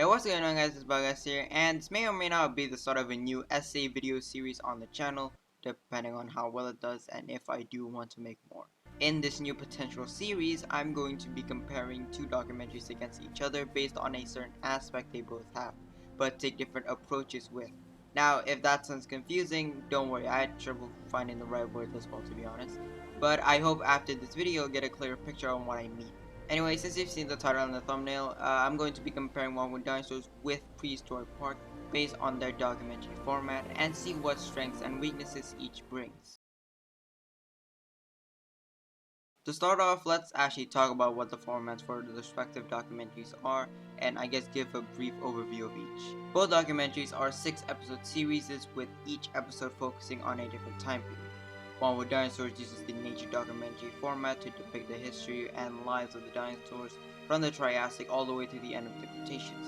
Hey, what's going on, guys? It's Bagas here, and this may or may not be the start of a new essay video series on the channel, depending on how well it does and if I do want to make more. In this new potential series, I'm going to be comparing two documentaries against each other based on a certain aspect they both have, but take different approaches with. Now, if that sounds confusing, don't worry, I had trouble finding the right words as well, to be honest. But I hope after this video you'll get a clearer picture on what I mean. Anyway, since you've seen the title and the thumbnail, I'm going to be comparing Wildwood Dinosaurs with Prehistoric Park based on their documentary format and see what strengths and weaknesses each brings. To start off, let's actually talk about what the formats for the respective documentaries are, and I guess give a brief overview of each. Both documentaries are 6-episode series with each episode focusing on a different time period. Wildwood Dinosaurs uses the nature documentary format to depict the history and lives of the dinosaurs from the Triassic all the way to the end of the Cretaceous.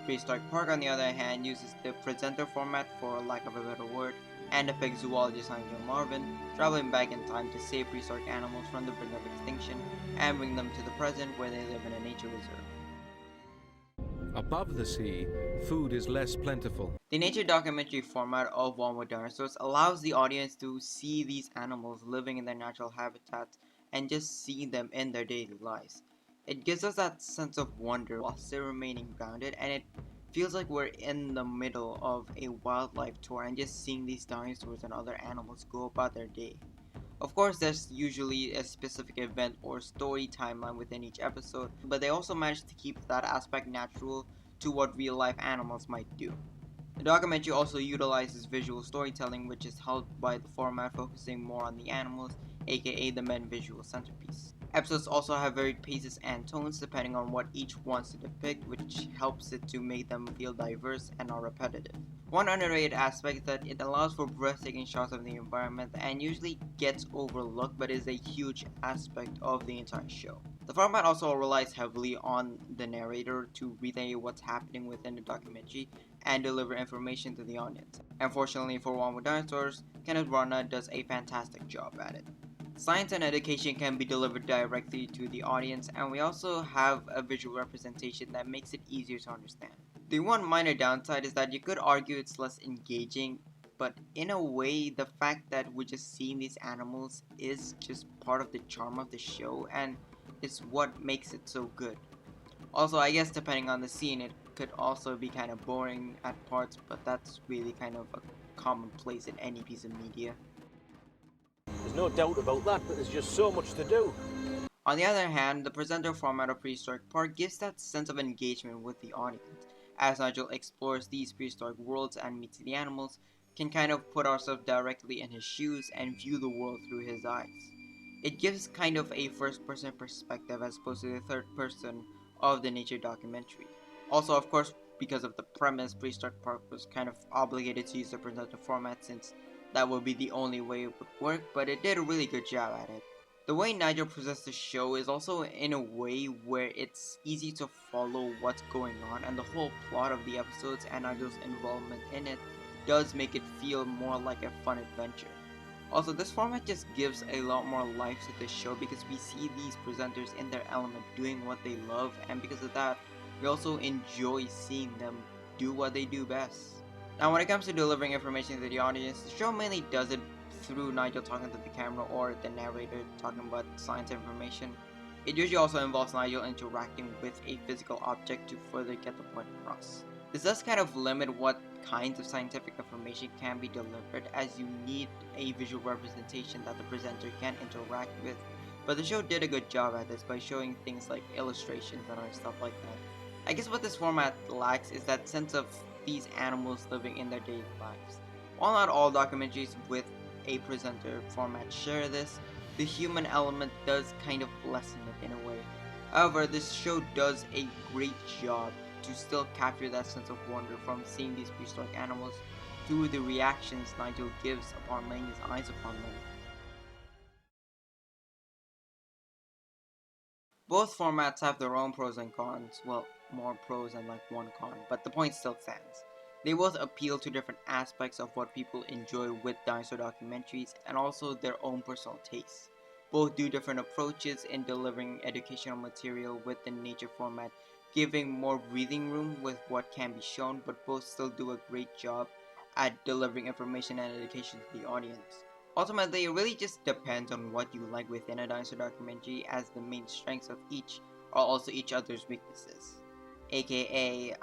Prehistoric Park, on the other hand, uses the presenter format, for lack of a better word, and depicts zoologist Nigel Marvin traveling back in time to save prehistoric animals from the brink of extinction and bring them to the present where they live in a nature reserve. Above the sea, food is less plentiful. The nature documentary format of Wildwood Dinosaurs allows the audience to see these animals living in their natural habitats and just see them in their daily lives. It gives us that sense of wonder while still remaining grounded, and it feels like we're in the middle of a wildlife tour and just seeing these dinosaurs and other animals go about their day. Of course, there's usually a specific event or story timeline within each episode, but they also manage to keep that aspect natural to what real life animals might do. The documentary also utilizes visual storytelling, which is helped by the format focusing more on the animals, aka the main visual centerpiece. Episodes also have varied paces and tones depending on what each wants to depict, which helps it to make them feel diverse and not repetitive. One underrated aspect is that it allows for breathtaking shots of the environment and usually gets overlooked but is a huge aspect of the entire show. The format also relies heavily on the narrator to relay what's happening within the documentary and deliver information to the audience. Unfortunately for Wildwood Dinosaurs, Kenneth Branagh does a fantastic job at it. Science and education can be delivered directly to the audience, and we also have a visual representation that makes it easier to understand. The one minor downside is that you could argue it's less engaging, but in a way, the fact that we're just seeing these animals is just part of the charm of the show, and it's what makes it so good. Also, I guess depending on the scene, it could also be kind of boring at parts, but that's really kind of a commonplace in any piece of media. There's no doubt about that, but there's just so much to do. On the other hand, the presenter format of Prehistoric Park gives that sense of engagement with the audience. As Nigel explores these prehistoric worlds and meets the animals, can kind of put ourselves directly in his shoes and view the world through his eyes. It gives kind of a first-person perspective as opposed to the third person of the nature documentary. Also, of course, because of the premise, Prehistoric Park was kind of obligated to use the presenter format since that would be the only way it would work, but it did a really good job at it. The way Nigel presents the show is also in a way where it's easy to follow what's going on, and the whole plot of the episodes and Nigel's involvement in it does make it feel more like a fun adventure. Also, this format just gives a lot more life to the show because we see these presenters in their element doing what they love, and because of that, we also enjoy seeing them do what they do best. Now, when it comes to delivering information to the audience, the show mainly does it through Nigel talking to the camera or the narrator talking about science information. It usually also involves Nigel interacting with a physical object to further get the point across. This does kind of limit what kinds of scientific information can be delivered, as you need a visual representation that the presenter can interact with, but the show did a good job at this by showing things like illustrations and other stuff like that. I guess what this format lacks is that sense of these animals living in their daily lives. While not all documentaries with a presenter format share this, the human element does kind of lessen it in a way. However, this show does a great job to still capture that sense of wonder from seeing these prehistoric animals through the reactions Nigel gives upon laying his eyes upon them. Both formats have their own pros and cons, well, more pros and like one con, but the point still stands. They both appeal to different aspects of what people enjoy with dinosaur documentaries and also their own personal tastes. Both do different approaches in delivering educational material with the nature format, giving more breathing room with what can be shown, but both still do a great job at delivering information and education to the audience. Ultimately, it really just depends on what you like within a dinosaur documentary, as the main strengths of each are also each other's weaknesses. AKA,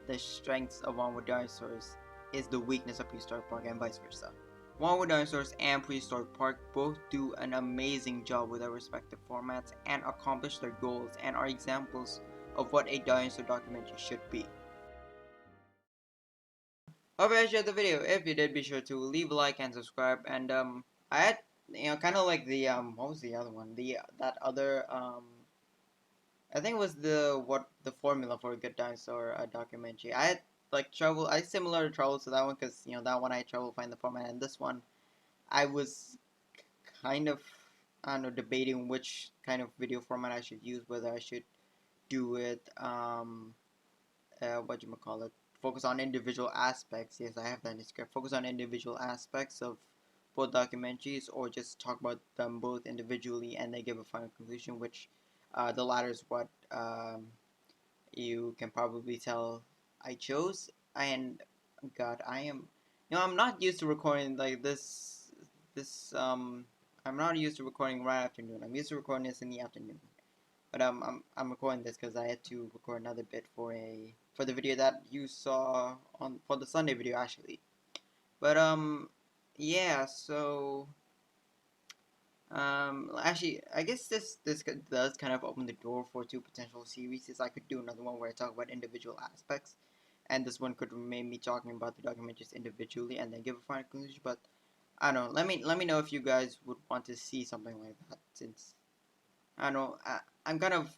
the strengths of One with Dinosaurs is the weakness of Prehistoric Park, and vice versa. One with Dinosaurs and Prehistoric Park both do an amazing job with their respective formats and accomplish their goals, and are examples of what a dinosaur documentary should be. Hope you enjoyed the video. If you did, be sure to leave a like and subscribe. And I had, kind of like the what was the other one? The that other I think it was the formula for a good dinosaur documentary. I had like trouble. I had similar troubles to that one, because that one I had trouble finding the format, and this one I was kind of, I don't know, debating which kind of video format I should use, whether I should do it what you call it, focus on individual aspects. Yes, I have that in the script. Focus on individual aspects of both documentaries, or just talk about them both individually and then give a final conclusion, which the latter is what you can probably tell I chose. And God, I am, I'm not used to recording like this. I'm not used to recording right afternoon. I'm used to recording this in the afternoon. But I'm recording this because I had to record another bit for the video that you saw on for the Sunday video, actually. But yeah. So actually, I guess this does kind of open the door for two potential series. I could do another one where I talk about individual aspects, and this one could remain me talking about the documentaries individually and then give a final conclusion. But I don't know. Let me know if you guys would want to see something like that, since I don't know. I'm kind of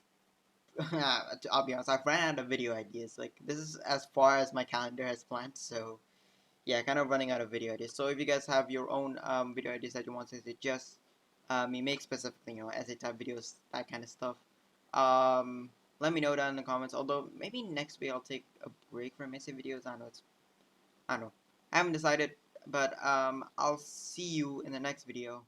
I'll be honest, I've ran out of video ideas. Like, this is as far as my calendar has planned, so yeah, kind of running out of video ideas. So if you guys have your own video ideas that you want to suggest me make, specifically, essay type videos, that kind of stuff, let me know down in the comments. Although maybe next week I'll take a break from essay videos. I don't know. I haven't decided, but I'll see you in the next video.